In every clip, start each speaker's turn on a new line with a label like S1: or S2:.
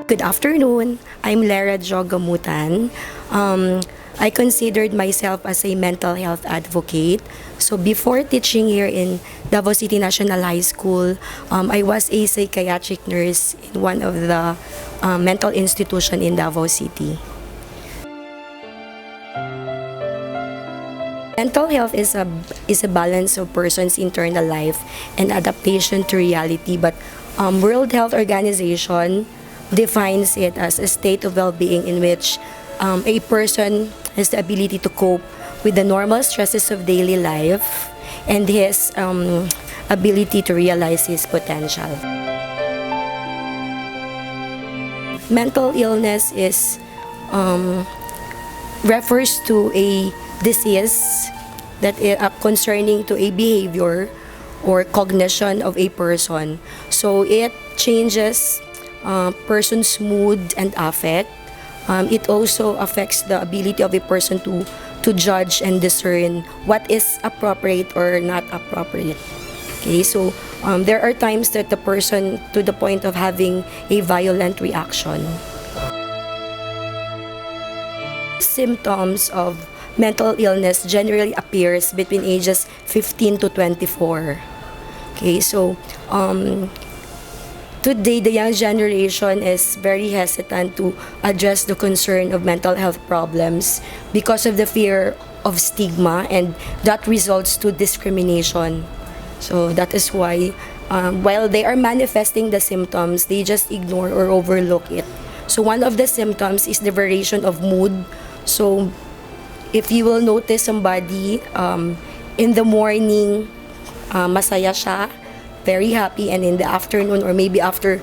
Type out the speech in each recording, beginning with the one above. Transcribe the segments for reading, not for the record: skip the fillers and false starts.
S1: Good afternoon. I'm Lara Jogamutan. I considered myself as a mental health advocate. So before teaching here in Davao City National High School, I was a psychiatric nurse in one of the mental institution in Davao City. Mental health is a balance of person's internal life and adaptation to reality, but World Health Organization defines it as a state of well-being in which a person has the ability to cope with the normal stresses of daily life and his ability to realize his potential. Mental illness refers to a disease that is concerning to a behavior or cognition of a person. So it changes person's mood and affect. It also affects the ability of a person to judge and discern what is appropriate or not appropriate. Okay, so there are times that the person to the point of having a violent reaction. Symptoms of mental illness generally appears between ages 15 to 24. Okay, so today, the young generation is very hesitant to address the concern of mental health problems because of the fear of stigma, and that results to discrimination. So that is why, while they are manifesting the symptoms, they just ignore or overlook it. So one of the symptoms is the variation of mood. So if you will notice somebody in the morning, masaya siya, very happy, and in the afternoon or maybe after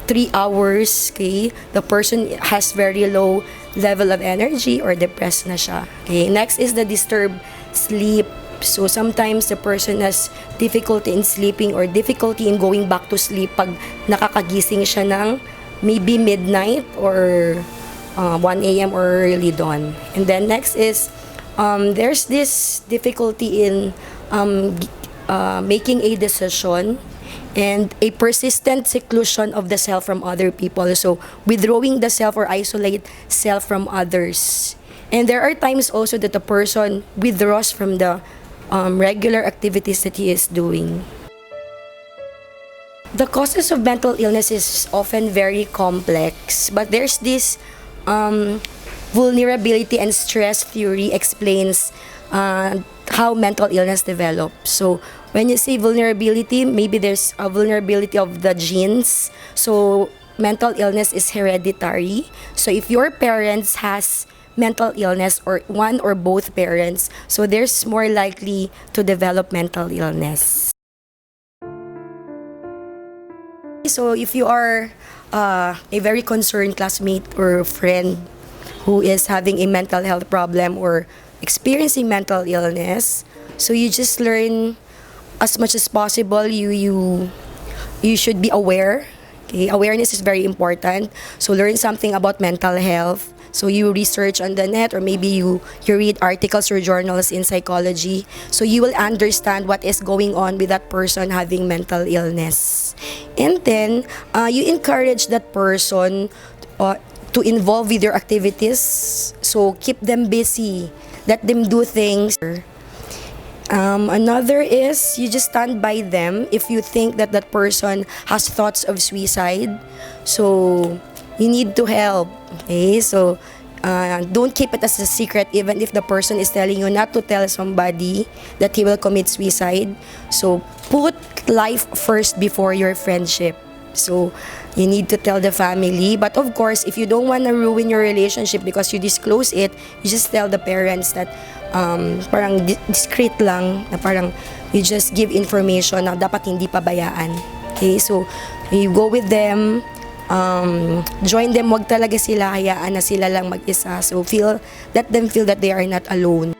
S1: 3 hours, okay, the person has very low level of energy or depressed na siya. Okay, next is the disturbed sleep. So sometimes the person has difficulty in sleeping or difficulty in going back to sleep pag nakakagising siya ng maybe midnight or 1 a.m. or early dawn. And then next is there's this difficulty in making a decision and a persistent seclusion of the self from other people. So withdrawing the self or isolate self from others. And there are times also that the person withdraws from the regular activities that he is doing. The causes of mental illness is often very complex, but there's this vulnerability and stress theory explains how mental illness develops. So when you say vulnerability, maybe there's a vulnerability of the genes. So mental illness is hereditary. So if your parents has mental illness or one or both parents, so there's more likely to develop mental illness. So if you are a very concerned classmate or friend who is having a mental health problem or experiencing mental illness, so you just learn as much as possible. You should be aware. Okay, awareness is very important. So learn something about mental health. So you research on the net or maybe you read articles or journals in psychology. So you will understand what is going on with that person having mental illness. And then you encourage that person to involve with your activities. So keep them busy. Let them do things. Another is you just stand by them if you think that that person has thoughts of suicide. So you need to help. Okay, so don't keep it as a secret even if the person is telling you not to tell somebody that he will commit suicide. So put life first before your friendship. So you need to tell the family. But of course, if you don't want to ruin your relationship because you disclose it, you just tell the parents that parang discreet lang, na parang you just give information na dapat hindi pabayaan. Okay, so you go with them, join them, wag talaga sila, hayaan na sila lang mag-isa. So let them feel that they are not alone.